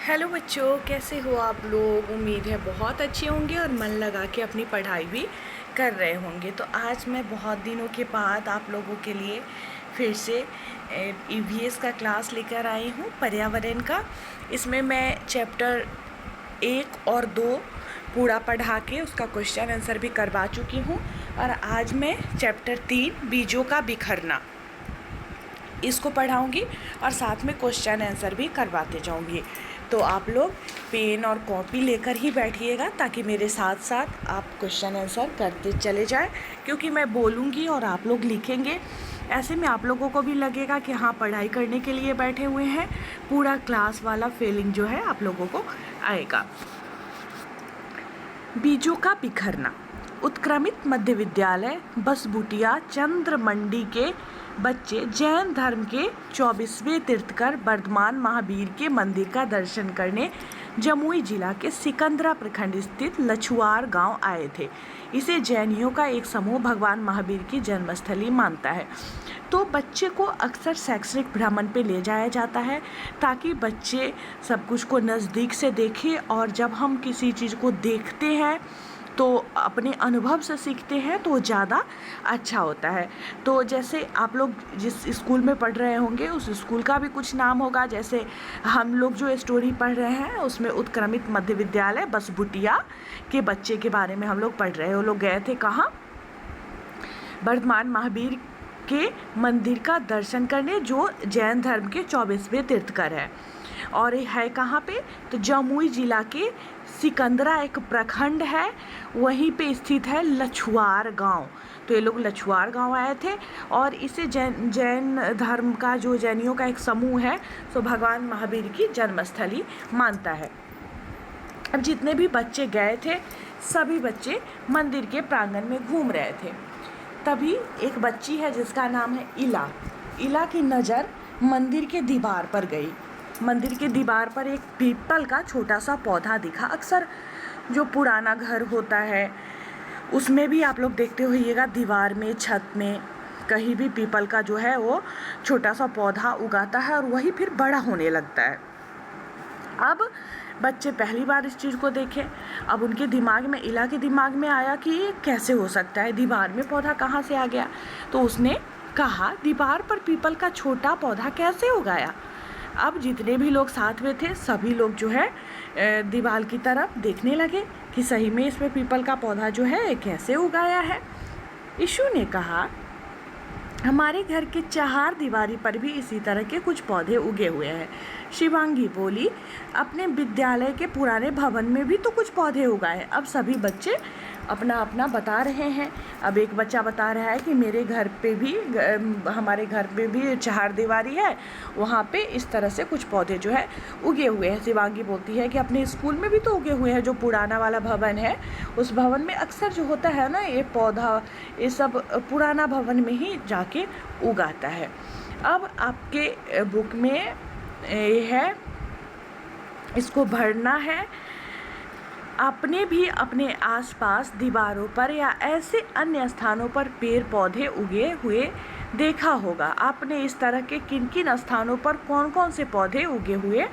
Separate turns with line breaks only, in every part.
Hello बच्चों, कैसे हो आप लोग। उम्मीद है बहुत अच्छे होंगे और मन लगा के अपनी पढ़ाई भी कर रहे होंगे। तो आज मैं बहुत दिनों के बाद आप लोगों के लिए फिर से ईवीएस का क्लास लेकर आई हूँ, पर्यावरण का। इसमें मैं चैप्टर 1 और 2 पूरा पढ़ा के उसका क्वेश्चन आंसर भी करवा चुकी हूँ। और आज मैं चैप्टर 3 बीजों का बिखरना इसको पढ़ाऊँगी और साथ में क्वेश्चन आंसर भी करवाते जाऊँगी। तो आप लोग पेन और कॉपी लेकर ही बैठिएगा ताकि मेरे साथ साथ आप क्वेश्चन आंसर करते चले जाएं, क्योंकि मैं बोलूँगी और आप लोग लिखेंगे। ऐसे में आप लोगों को भी लगेगा कि हाँ, पढ़ाई करने के लिए बैठे हुए हैं। पूरा क्लास वाला फीलिंग जो है आप लोगों को आएगा। बीजों का बिखरना। उत्क्रमित मध्य विद्यालय बसबुटिया चंद्रमंडी के बच्चे जैन धर्म के 24वें तीर्थकर वर्धमान महावीर के मंदिर का दर्शन करने जमुई जिला के सिकंदरा प्रखंड स्थित लछुआर गांव आए थे। इसे जैनियों का एक समूह भगवान महावीर की जन्मस्थली मानता है। तो बच्चे को अक्सर शैक्षणिक भ्रमण पे ले जाया जाता है ताकि बच्चे सब कुछ को नज़दीक से देखें। और जब हम किसी चीज़ को देखते हैं तो अपने अनुभव से सीखते हैं तो ज़्यादा अच्छा होता है। तो जैसे आप लोग जिस स्कूल में पढ़ रहे होंगे उस स्कूल का भी कुछ नाम होगा। जैसे हम लोग जो स्टोरी पढ़ रहे हैं उसमें उत्क्रमित मध्य विद्यालय बसबुटिया के बच्चे के बारे में हम लोग पढ़ रहे हैं। वो लोग गए थे कहाँ? वर्धमान महावीर के मंदिर का दर्शन करने, जो जैन धर्म के 24वें तीर्थकर है। और ये है कहाँ पे? तो जमुई जिला के सिकंदरा एक प्रखंड है, वहीं पे स्थित है लछुआर गांव। तो ये लोग लछुआर गांव आए थे और इसे जैन धर्म का, जो जैनियों का एक समूह है, तो भगवान महावीर की जन्मस्थली मानता है। अब जितने भी बच्चे गए थे सभी बच्चे मंदिर के प्रांगण में घूम रहे थे। तभी एक बच्ची है जिसका नाम है इला। इला की नज़र मंदिर के दीवार पर गई। मंदिर के दीवार पर एक पीपल का छोटा सा पौधा दिखा। अक्सर जो पुराना घर होता है उसमें भी आप लोग देखते होइएगा, दीवार में, छत में, कहीं भी पीपल का जो है वो छोटा सा पौधा उगाता है और वही फिर बड़ा होने लगता है। अब बच्चे पहली बार इस चीज़ को देखे। अब उनके दिमाग में, इला के दिमाग में आया कि ये कैसे हो सकता है, दीवार में पौधा कहाँ से आ गया। तो उसने कहा, दीवार पर पीपल का छोटा पौधा कैसे उगाया। अब जितने भी लोग साथ में थे सभी लोग जो है दीवार की तरफ देखने लगे कि सही में इसमें पीपल का पौधा जो है कैसे उगाया है। ईशु ने कहा, हमारे घर के 4 दीवारी पर भी इसी तरह के कुछ पौधे उगे हुए हैं। शिवांगी बोली, अपने विद्यालय के पुराने भवन में भी तो कुछ पौधे उगाए। अब सभी बच्चे अपना अपना बता रहे हैं। अब एक बच्चा बता रहा है कि मेरे घर पे भी, हमारे घर पे भी 4 दीवारी है, वहाँ पे इस तरह से कुछ पौधे जो है उगे हुए हैं। शिवांगी बोलती है कि अपने स्कूल में भी तो उगे हुए हैं, जो पुराना वाला भवन है उस भवन में अक्सर जो होता है ना, ये पौधा, ये सब पुराना भवन में ही जाके उगाता है। अब आपके बुक में ये है, इसको भरना है। आपने भी अपने आसपास दीवारों पर या ऐसे अन्य स्थानों पर पेड़ पौधे उगे हुए देखा होगा। आपने इस तरह के किन किन स्थानों पर कौन कौन से पौधे उगे हुए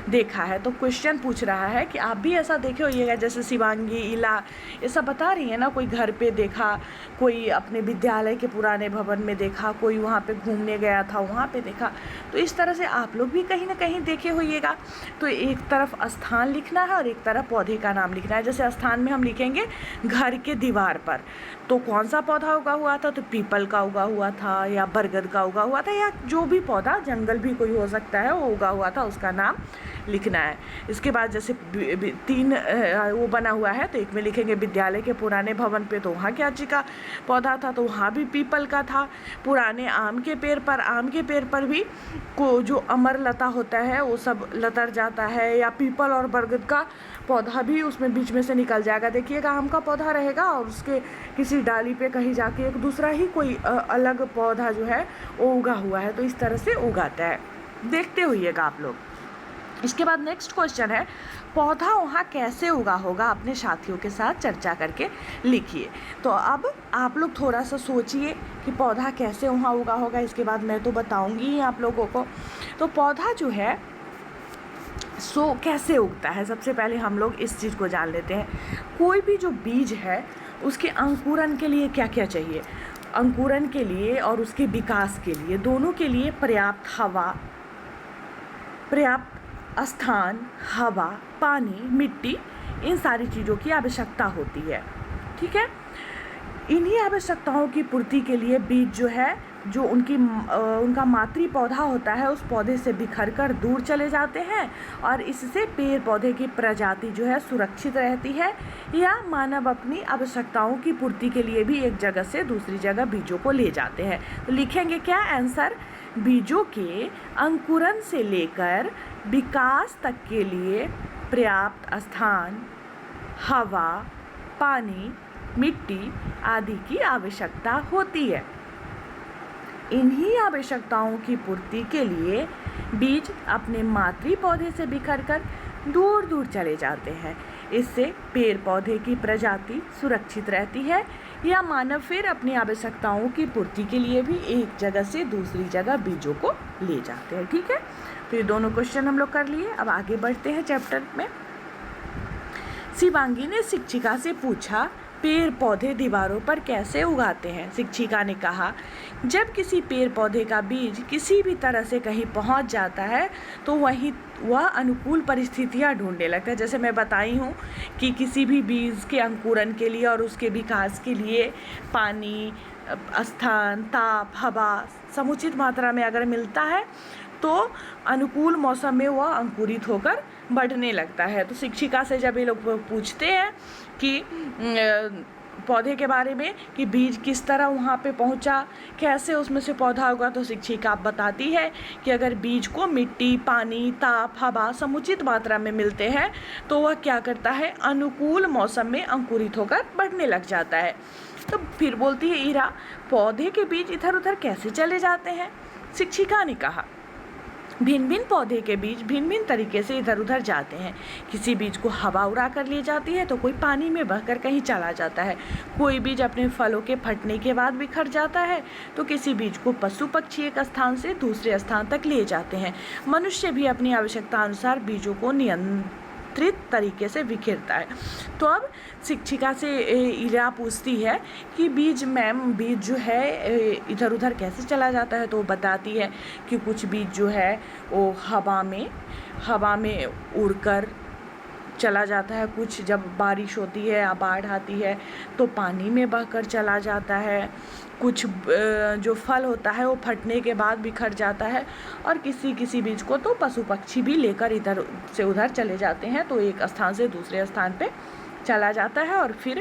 देखा है। तो क्वेश्चन पूछ रहा है कि आप भी ऐसा देखे होइएगा, जैसे शिवांगी, इला ये सब बता रही है ना, कोई घर पे देखा, कोई अपने विद्यालय के पुराने भवन में देखा, कोई वहाँ पे घूमने गया था वहाँ पे देखा। तो इस तरह से आप लोग भी कहीं ना कहीं देखे होइएगा। तो एक तरफ स्थान लिखना है और एक तरफ पौधे का नाम लिखना है। जैसे स्थान में हम लिखेंगे घर के दीवार पर, तो कौन सा पौधा उगा हुआ था, तो पीपल का उगा हुआ था या बरगद का उगा हुआ था, या जो भी पौधा, जंगल भी कोई हो सकता है, वो उगा हुआ था, उसका नाम लिखना है। इसके बाद जैसे 3 वो बना हुआ है, तो एक में लिखेंगे विद्यालय के पुराने भवन पे, तो वहाँ क्या चीज़ का पौधा था, तो वहाँ भी पीपल का था। पुराने आम के पेड़ पर भी को जो अमर लता होता है वो सब लतर जाता है, या पीपल और बरगद का पौधा भी उसमें बीच में से निकल जाएगा। देखिएगा, आम का पौधा रहेगा और उसके किसी डाली पे कहीं जाके एक दूसरा ही कोई अलग पौधा जो है वो उगा हुआ है। तो इस तरह से उगाता है, देखते होइएगा आप लोग। इसके बाद नेक्स्ट क्वेश्चन है, पौधा वहाँ कैसे उगा होगा, अपने साथियों के साथ चर्चा करके लिखिए। तो अब आप लोग थोड़ा सा सोचिए कि पौधा कैसे वहाँ उगा होगा। इसके बाद मैं तो बताऊँगी ही आप लोगों को। तो पौधा जो है कैसे उगता है, सबसे पहले हम लोग इस चीज़ को जान लेते हैं। कोई भी जो बीज है उसके अंकुरन के लिए क्या क्या चाहिए? अंकुरन के लिए और उसके विकास के लिए, दोनों के लिए पर्याप्त हवा, पर्याप्त स्थान, हवा, पानी, मिट्टी, इन सारी चीज़ों की आवश्यकता होती है। ठीक है, इन्हीं आवश्यकताओं की पूर्ति के लिए बीज जो है, जो उनका मातृ पौधा होता है, उस पौधे से बिखर कर दूर चले जाते हैं और इससे पेड़ पौधे की प्रजाति जो है सुरक्षित रहती है, या मानव अपनी आवश्यकताओं की पूर्ति के लिए भी एक जगह से दूसरी जगह बीजों को ले जाते हैं। तो लिखेंगे क्या आंसर? बीजों के अंकुरन से लेकर विकास तक के लिए पर्याप्त स्थान, हवा, पानी, मिट्टी आदि की आवश्यकता होती है। इन्हीं आवश्यकताओं की पूर्ति के लिए बीज अपने मातृ पौधे से बिखरकर दूर दूर चले जाते हैं। इससे पेड़ पौधे की प्रजाति सुरक्षित रहती है, या मानव फिर अपनी आवश्यकताओं की पूर्ति के लिए भी एक जगह से दूसरी जगह बीजों को ले जाते हैं। ठीक है, तो ये दोनों क्वेश्चन हम लोग कर लिए। अब आगे बढ़ते हैं चैप्टर में। शिवांगी ने शिक्षिका से पूछा, पेड़ पौधे दीवारों पर कैसे उगाते हैं? शिक्षिका ने कहा, जब किसी पेड़ पौधे का बीज किसी भी तरह से कहीं पहुंच जाता है तो वहीं वह अनुकूल परिस्थितियां ढूंढने लगता है। जैसे मैं बताई हूँ कि किसी भी बीज के अंकुरन के लिए और उसके विकास के लिए पानी, स्थान, ताप, हवा समुचित मात्रा में अगर मिलता है तो अनुकूल मौसम में वह अंकुरित होकर बढ़ने लगता है। तो शिक्षिका से जब ये लोग पूछते हैं कि पौधे के बारे में कि बीज किस तरह वहाँ पे पहुँचा, कैसे उसमें से पौधा होगा, तो शिक्षिका बताती है कि अगर बीज को मिट्टी, पानी, ताप, हवा समुचित मात्रा में मिलते हैं तो वह क्या करता है, अनुकूल मौसम में अंकुरित होकर बढ़ने लग जाता है। तो फिर बोलती है ईरा, पौधे के बीज इधर उधर कैसे चले जाते हैं? शिक्षिका ने कहा, भिन्न भिन्न पौधे के बीज भिन्न भिन्न तरीके से इधर उधर जाते हैं। किसी बीज को हवा उड़ा कर ले जाती है तो कोई पानी में बहकर कहीं चला जाता है। कोई बीज अपने फलों के फटने के बाद बिखर जाता है, तो किसी बीज को पशु पक्षी एक स्थान से दूसरे स्थान तक ले जाते हैं। मनुष्य भी अपनी आवश्यकता अनुसार बीजों को नियंत्रित तरीके से बिखेरता है। तो अब शिक्षिका से ईरा पूछती है कि बीज जो है इधर उधर कैसे चला जाता है? तो वो बताती है कि कुछ बीज जो है वो हवा में उड़कर चला जाता है, कुछ जब बारिश होती है या बाढ़ आती है तो पानी में बहकर चला जाता है, कुछ जो फल होता है वो फटने के बाद बिखर जाता है, और किसी बीज को तो पशु पक्षी भी लेकर इधर से उधर चले जाते हैं। तो एक स्थान से दूसरे स्थान पे चला जाता है और फिर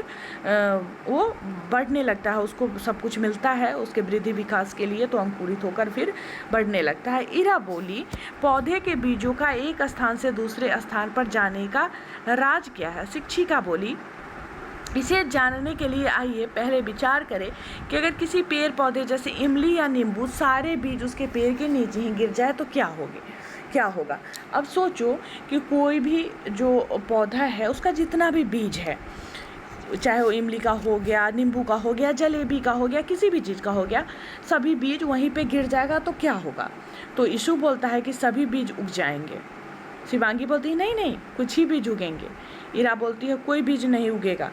वो बढ़ने लगता है, उसको सब कुछ मिलता है उसके वृद्धि विकास के लिए, तो अंकुरित होकर फिर बढ़ने लगता है। ईरा बोली, पौधे के बीजों का एक स्थान से दूसरे स्थान पर जाने का राज क्या है? शिक्षिका बोली, इसे जानने के लिए आइए पहले विचार करें कि अगर किसी पेड़ पौधे जैसे इमली या नींबू सारे बीज उसके पेड़ के नीचे ही गिर जाए तो क्या होगा। अब सोचो कि कोई भी जो पौधा है उसका जितना भी बीज है, चाहे वो इमली का हो गया, नींबू का हो गया, जलेबी का हो गया, किसी भी चीज़ का हो गया, सभी बीज वहीं पे गिर जाएगा तो क्या होगा? तो ईशु बोलता है कि सभी बीज उग जाएंगे। शिवांगी बोलती है नहीं, कुछ ही बीज उगेंगे। ईरा बोलती है कोई बीज नहीं उगेगा।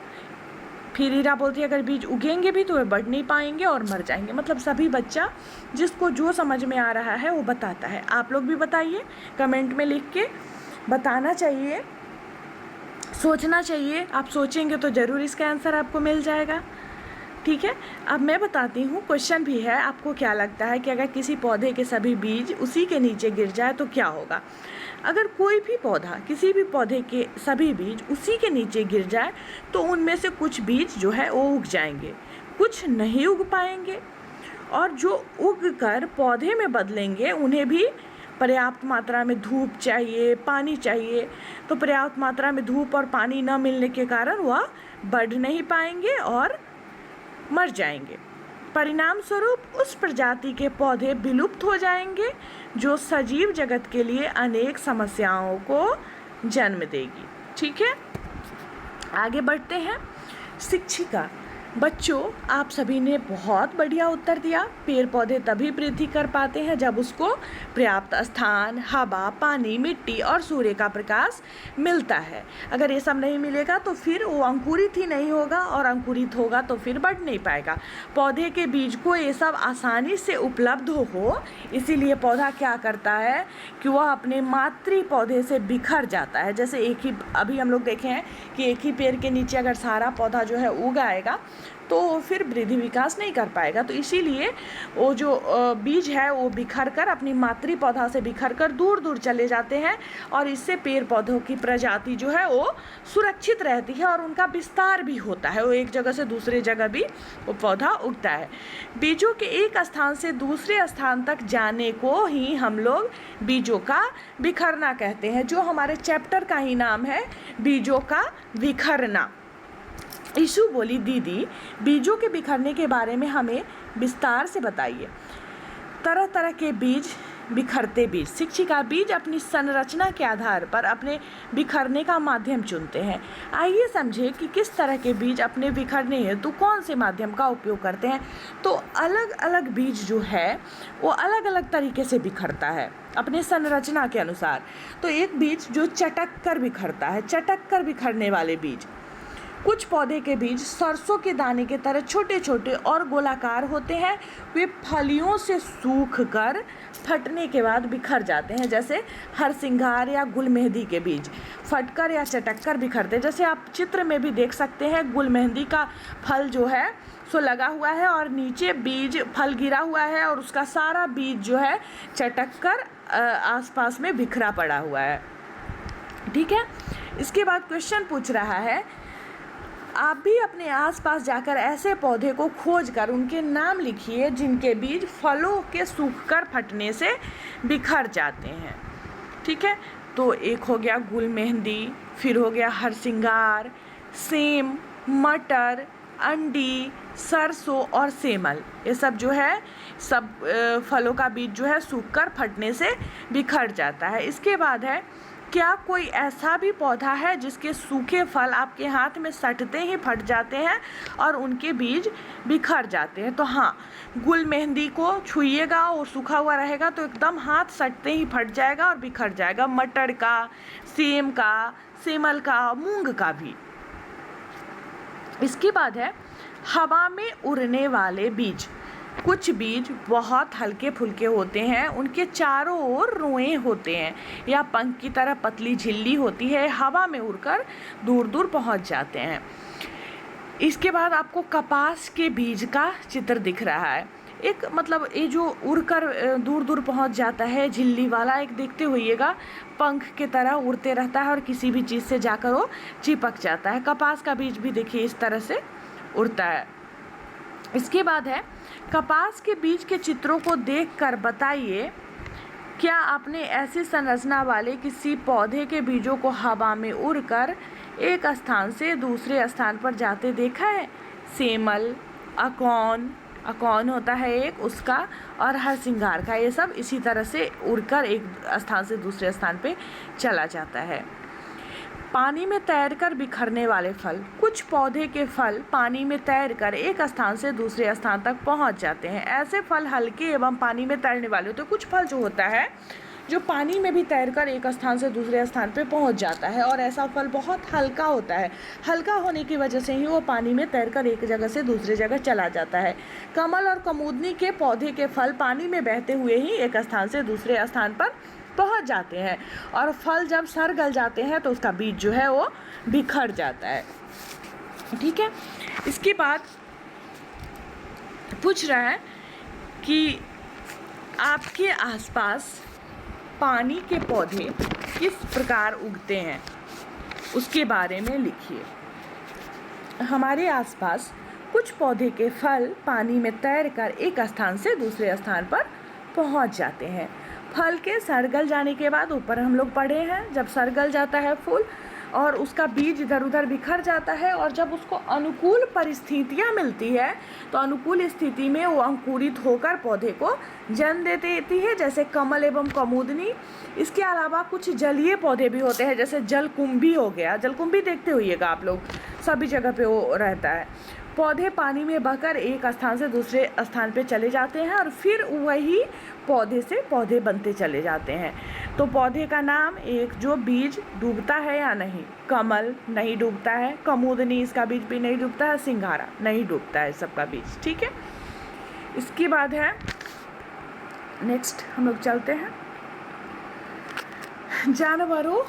फिर ईरा बोलती है अगर बीज उगेंगे भी तो वे बढ़ नहीं पाएंगे और मर जाएंगे। मतलब सभी बच्चा जिसको जो समझ में आ रहा है वो बताता है। आप लोग भी बताइए, कमेंट में लिख के बताना चाहिए, सोचना चाहिए। आप सोचेंगे तो ज़रूर इसका आंसर आपको मिल जाएगा। ठीक है, अब मैं बताती हूँ, क्वेश्चन भी है। आपको क्या लगता है कि अगर किसी पौधे के सभी बीज उसी के नीचे गिर जाए तो क्या होगा? अगर कोई भी पौधा, किसी भी पौधे के सभी बीज उसी के नीचे गिर जाए तो उनमें से कुछ बीज जो है वो उग जाएंगे, कुछ नहीं उग पाएंगे, और जो उग कर पौधे में बदलेंगे उन्हें भी पर्याप्त मात्रा में धूप चाहिए, पानी चाहिए। तो पर्याप्त मात्रा में धूप और पानी न मिलने के कारण वह बढ़ नहीं पाएंगे और मर जाएंगे। परिणाम स्वरूप उस प्रजाति के पौधे विलुप्त हो जाएंगे जो सजीव जगत के लिए अनेक समस्याओं को जन्म देगी। ठीक है, आगे बढ़ते हैं। शिक्षिका बच्चों, आप सभी ने बहुत बढ़िया उत्तर दिया। पेड़ पौधे तभी वृद्धि कर पाते हैं जब उसको पर्याप्त स्थान, हवा, पानी, मिट्टी और सूर्य का प्रकाश मिलता है। अगर ये सब नहीं मिलेगा तो फिर वो अंकुरित ही नहीं होगा, और अंकुरित होगा तो फिर बढ़ नहीं पाएगा। पौधे के बीज को ये सब आसानी से उपलब्ध हो, इसीलिए पौधा क्या करता है कि वह अपने मातृ पौधे से बिखर जाता है। जैसे एक ही अभी हम लोग देखे हैं कि एक ही पेड़ के नीचे अगर सारा पौधा जो है उग आएगा तो फिर वृद्धि विकास नहीं कर पाएगा। तो इसीलिए वो जो बीज है वो बिखर कर अपनी मातृ पौधा से बिखर कर दूर दूर चले जाते हैं, और इससे पेड़ पौधों की प्रजाति जो है वो सुरक्षित रहती है और उनका विस्तार भी होता है। वो एक जगह से दूसरे जगह भी वो पौधा उगता है। बीजों के एक स्थान से दूसरे स्थान तक जाने को ही हम लोग बीजों का बिखरना कहते हैं, जो हमारे चैप्टर का ही नाम है, बीजों का बिखरना। ईशु बोली, दीदी बीजों के बिखरने के बारे में हमें विस्तार से बताइए। तरह तरह के बीज, बिखरते बीज। शिक्षिका, बीज अपनी संरचना के आधार पर अपने बिखरने का माध्यम चुनते हैं। आइए समझें कि किस तरह के बीज अपने बिखरने हेतु कौन से माध्यम का उपयोग करते हैं। तो अलग अलग बीज जो है वो अलग अलग तरीके से बिखरता है अपने संरचना के अनुसार। तो एक बीज जो चटक कर बिखरता है, चटक कर बिखरने वाले बीज। कुछ पौधे के बीज सरसों के दाने के तरह छोटे छोटे और गोलाकार होते हैं। वे फलियों से सूख कर फटने के बाद बिखर जाते हैं। जैसे हरसिंगार या गुलमेहंदी के बीज फटकर या चटककर बिखरते हैं। जैसे आप चित्र में भी देख सकते हैं, गुलमेहंदी का फल जो है सो लगा हुआ है और नीचे बीज फल गिरा हुआ है, और उसका सारा बीज जो है चटककर आसपास में बिखरा पड़ा हुआ है। ठीक है। इसके बाद क्वेश्चन पूछ रहा है, आप भी अपने आसपास जाकर ऐसे पौधे को खोजकर उनके नाम लिखिए जिनके बीज फलों के सूखकर फटने से बिखर जाते हैं। ठीक है। तो एक हो गया गुलमेहंदी, फिर हो गया हरसिंगार, सेम, मटर, अंडी, सरसों और सेमल। ये सब जो है सब फलों का बीज जो है सूखकर फटने से बिखर जाता है। इसके बाद है, क्या कोई ऐसा भी पौधा है जिसके सूखे फल आपके हाथ में सटते ही फट जाते हैं और उनके बीज बिखर जाते हैं? तो हाँ, गुलमेहंदी को छुइएगा और सूखा हुआ रहेगा तो एकदम हाथ सटते ही फट जाएगा और बिखर जाएगा। मटर का, सेम का, सेमल का, मूंग का भी। इसके बाद है, हवा में उड़ने वाले बीज। कुछ बीज बहुत हल्के फुल्के होते हैं, उनके चारों ओर रुएं होते हैं या पंख की तरह पतली झिल्ली होती है, हवा में उड़कर दूर दूर पहुंच जाते हैं। इसके बाद आपको कपास के बीज का चित्र दिख रहा है। एक मतलब ये जो उड़कर दूर दूर पहुंच जाता है, झिल्ली वाला, एक देखते होइएगा पंख के तरह उड़ते रहता है और किसी भी चीज़ से जाकर वो चिपक जाता है। कपास का बीज भी देखिए इस तरह से उड़ता है। इसके बाद है, कपास के बीज के चित्रों को देखकर बताइए, क्या आपने ऐसी संरचना वाले किसी पौधे के बीजों को हवा में उड़कर एक स्थान से दूसरे स्थान पर जाते देखा है? सेमल, अकौन होता है एक उसका, और हरसिंगार का, ये सब इसी तरह से उड़कर एक स्थान से दूसरे स्थान पे चला जाता है। पानी में तैरकर बिखरने वाले फल। कुछ पौधे के फल पानी में तैरकर एक स्थान से दूसरे स्थान तक पहुंच जाते हैं। ऐसे फल हल्के एवं पानी में तैरने वाले होते हैं। कुछ फल जो होता है जो पानी में भी तैरकर एक स्थान से दूसरे स्थान पे पहुंच जाता है, और ऐसा फल बहुत हल्का होता है। हल्का होने की वजह से ही वो पानी में तैरकर एक जगह से दूसरी जगह चला जाता है। कमल और कुमुदनी के पौधे के फल पानी में बहते हुए ही एक स्थान से दूसरे स्थान पर पहुंच जाते हैं, और फल जब सड़ गल जाते हैं तो उसका बीज जो है वो बिखर जाता है। ठीक है। इसके बाद पूछ रहा है कि आपके आसपास पानी के पौधे किस प्रकार उगते हैं, उसके बारे में लिखिए। हमारे आसपास कुछ पौधे के फल पानी में तैरकर एक स्थान से दूसरे स्थान पर पहुंच जाते हैं। फल के सड़ गल जाने के बाद, ऊपर हम लोग पढ़े हैं, जब सड़ गल जाता है फूल और उसका बीज इधर उधर बिखर जाता है, और जब उसको अनुकूल परिस्थितियाँ मिलती है तो अनुकूल स्थिति में वो अंकुरित होकर पौधे को जन्म देती है, जैसे कमल एवं कुमुदनी। इसके अलावा कुछ जलीय पौधे भी होते हैं, जैसे जलकुंभी हो गया। जलकुंभी देखते होइएगा आप लोग, सभी जगह पे वो रहता है। पौधे पानी में बहकर एक स्थान से दूसरे स्थान पे चले जाते हैं और फिर वही पौधे से पौधे बनते चले जाते हैं। तो पौधे का नाम, एक जो बीज डूबता है या नहीं, कमल नहीं डूबता है, कमुदनी इसका बीज भी नहीं डूबता है, सिंघारा नहीं डूबता है सबका बीज, ठीक है। इसके बाद है नेक्स्ट हम लोग चलते हैं जानवरों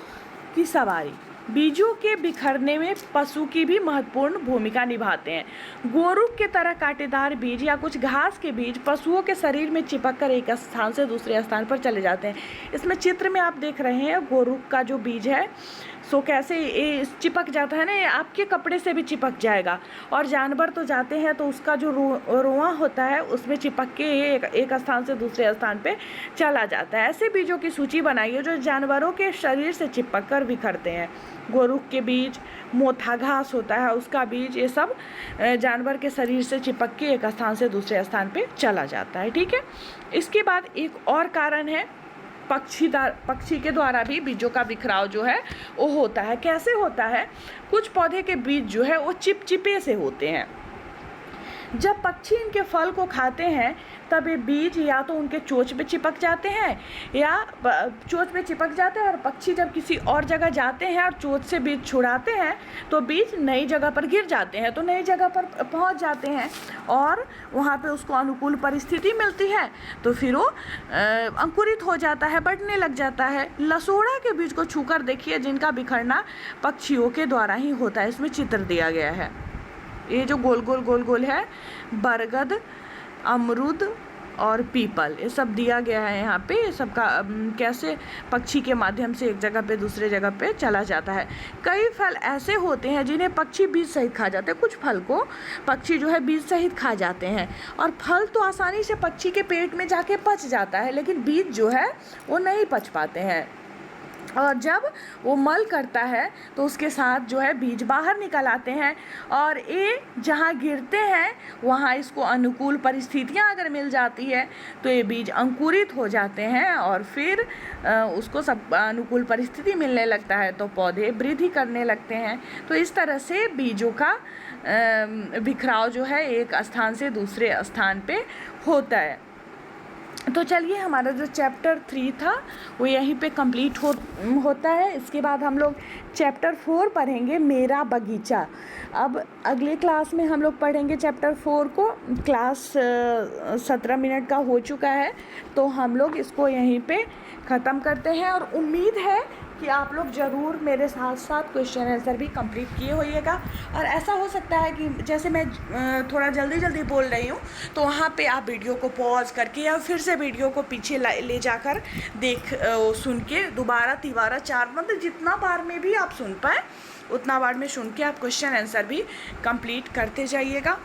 की सवारी। बीजों के बिखरने में पशु की भी महत्वपूर्ण भूमिका निभाते हैं। गोरुक के तरह कांटेदार बीज या कुछ घास के बीज पशुओं के शरीर में चिपक कर एक स्थान से दूसरे स्थान पर चले जाते हैं। इसमें चित्र में आप देख रहे हैं गोरुक का जो बीज है सो कैसे ये चिपक जाता है ना, ये आपके कपड़े से भी चिपक जाएगा। और जानवर तो जाते हैं तो उसका जो रोआ होता है उसमें चिपक के एक स्थान से दूसरे स्थान पे चला जाता है। ऐसे बीजों की सूची बनाइए जो जानवरों के शरीर से चिपक कर बिखरते हैं। गोरुक के बीज, मोथा घास होता है उसका बीज, ये सब जानवर के शरीर से चिपक के एक स्थान से दूसरे स्थान पे चला जाता है, ठीक है। इसके बाद एक और कारण है, पक्षी के द्वारा भी बीजों का बिखराव जो है वो होता है। कैसे होता है? कुछ पौधे के बीज जो है वो चिपचिपे से होते हैं। जब पक्षी इनके फल को खाते हैं तब ये बीज या तो उनके चोंच पे चिपक जाते हैं या चोंच पे चिपक जाते हैं, और पक्षी जब किसी और जगह जाते हैं और चोंच से बीज छुड़ाते हैं तो बीज नई जगह पर गिर जाते हैं, तो नई जगह पर पहुंच जाते हैं और वहाँ पे उसको अनुकूल परिस्थिति मिलती है तो फिर वो अंकुरित हो जाता है, बढ़ने लग जाता है। लसोड़ा के बीज को छूकर देखिए जिनका बिखरना पक्षियों के द्वारा ही होता है। इसमें चित्र दिया गया है, ये जो गोल गोल है, बरगद, अमरूद और पीपल, ये सब दिया गया है यहाँ पे। ये सब का कैसे पक्षी के माध्यम से एक जगह पे दूसरे जगह पे चला जाता है। कई फल ऐसे होते हैं जिन्हें पक्षी बीज सहित खा जाते हैं। कुछ फल को पक्षी जो है बीज सहित खा जाते हैं, और फल तो आसानी से पक्षी के पेट में जाके पच जाता है, लेकिन बीज जो है वो नहीं पच पाते हैं। और जब वो मल करता है तो उसके साथ जो है बीज बाहर निकल आते हैं, और ये जहाँ गिरते हैं वहाँ इसको अनुकूल परिस्थितियाँ अगर मिल जाती है तो ये बीज अंकुरित हो जाते हैं, और फिर उसको सब अनुकूल परिस्थिति मिलने लगता है तो पौधे वृद्धि करने लगते हैं। तो इस तरह से बीजों का बिखराव जो है एक स्थान से दूसरे स्थान पे होता है। तो चलिए, हमारा जो चैप्टर 3 था वो यहीं पे कंप्लीट होता है। इसके बाद हम लोग चैप्टर 4 पढ़ेंगे, मेरा बगीचा। अब अगले क्लास में हम लोग पढ़ेंगे चैप्टर 4 को। क्लास 17 मिनट का हो चुका है तो हम लोग इसको यहीं पे ख़त्म करते हैं, और उम्मीद है कि आप लोग ज़रूर मेरे साथ साथ क्वेश्चन आंसर भी कंप्लीट किए होइएगा। और ऐसा हो सकता है कि जैसे मैं थोड़ा जल्दी बोल रही हूँ तो वहाँ पे आप वीडियो को पॉज करके या फिर से वीडियो को पीछे ले जाकर सुन के दोबारा तिबारा 4 मतलब जितना बार में भी आप सुन पाए उतना बार में सुन के आप क्वेश्चन आंसर भी कंप्लीट करते जाइएगा।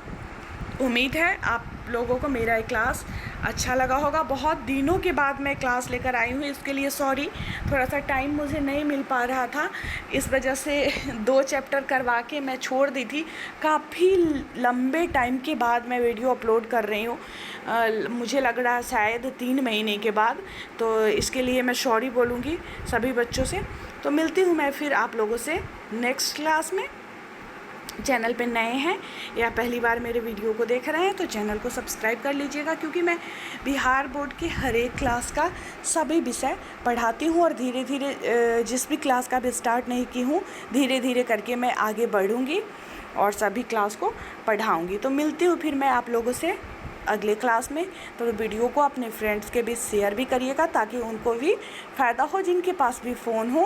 उम्मीद है आप लोगों को मेरा ये क्लास अच्छा लगा होगा। बहुत दिनों के बाद मैं क्लास लेकर आई हूँ, इसके लिए सॉरी, थोड़ा सा टाइम मुझे नहीं मिल पा रहा था, इस वजह से 2 चैप्टर करवा के मैं छोड़ दी थी। काफ़ी लंबे टाइम के बाद मैं वीडियो अपलोड कर रही हूँ, मुझे लग रहा है शायद 3 महीने के बाद, तो इसके लिए मैं सॉरी बोलूँगी सभी बच्चों से। तो मिलती हूँ मैं फिर आप लोगों से नेक्स्ट क्लास में। चैनल पे नए हैं या पहली बार मेरे वीडियो को देख रहे हैं तो चैनल को सब्सक्राइब कर लीजिएगा, क्योंकि मैं बिहार बोर्ड की हर एक क्लास का सभी विषय पढ़ाती हूँ, और धीरे धीरे जिस भी क्लास का भी स्टार्ट नहीं की हूँ धीरे धीरे करके मैं आगे बढ़ूँगी और सभी क्लास को पढ़ाऊँगी। तो मिलती हूँ फिर मैं आप लोगों से अगले क्लास में। तो वीडियो को अपने फ्रेंड्स के बीच शेयर भी करिएगा ताकि उनको भी फ़ायदा हो, जिनके पास भी फ़ोन हो,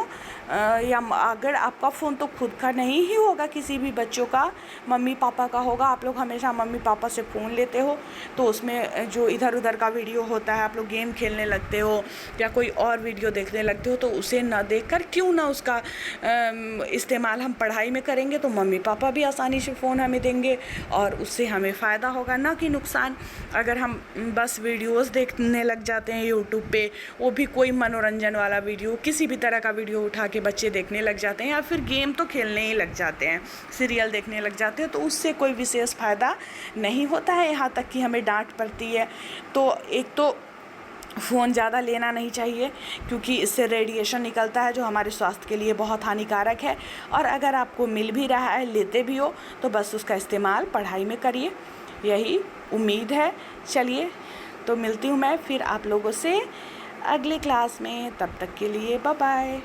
या अगर आपका फ़ोन तो खुद का नहीं ही होगा, किसी भी बच्चों का मम्मी पापा का होगा। आप लोग हमेशा मम्मी पापा से फ़ोन लेते हो तो उसमें जो इधर उधर का वीडियो होता है, आप लोग गेम खेलने लगते हो या कोई और वीडियो देखने लगते हो, तो उसे ना देखकर क्यों ना उसका इस्तेमाल हम पढ़ाई में करेंगे तो मम्मी पापा भी आसानी से फ़ोन हमें देंगे और उससे हमें फ़ायदा होगा, ना कि नुकसान। अगर हम बस वीडियोस देखने लग जाते हैं यूट्यूब पे, वो भी कोई मनोरंजन वाला वीडियो, किसी भी तरह का वीडियो उठा के बच्चे देखने लग जाते हैं, या फिर गेम तो खेलने ही लग जाते हैं, सीरियल देखने लग जाते हैं, तो उससे कोई विशेष फ़ायदा नहीं होता है, यहाँ तक कि हमें डांट पड़ती है। तो एक तो फ़ोन ज़्यादा लेना नहीं चाहिए, क्योंकि इससे रेडिएशन निकलता है जो हमारे स्वास्थ्य के लिए बहुत हानिकारक है। और अगर आपको मिल भी रहा है, लेते भी हो, तो बस उसका इस्तेमाल पढ़ाई में करिए, यही उम्मीद है। चलिए, तो मिलती हूँ मैं फिर आप लोगों से अगले क्लास में। तब तक के लिए बाय बाय।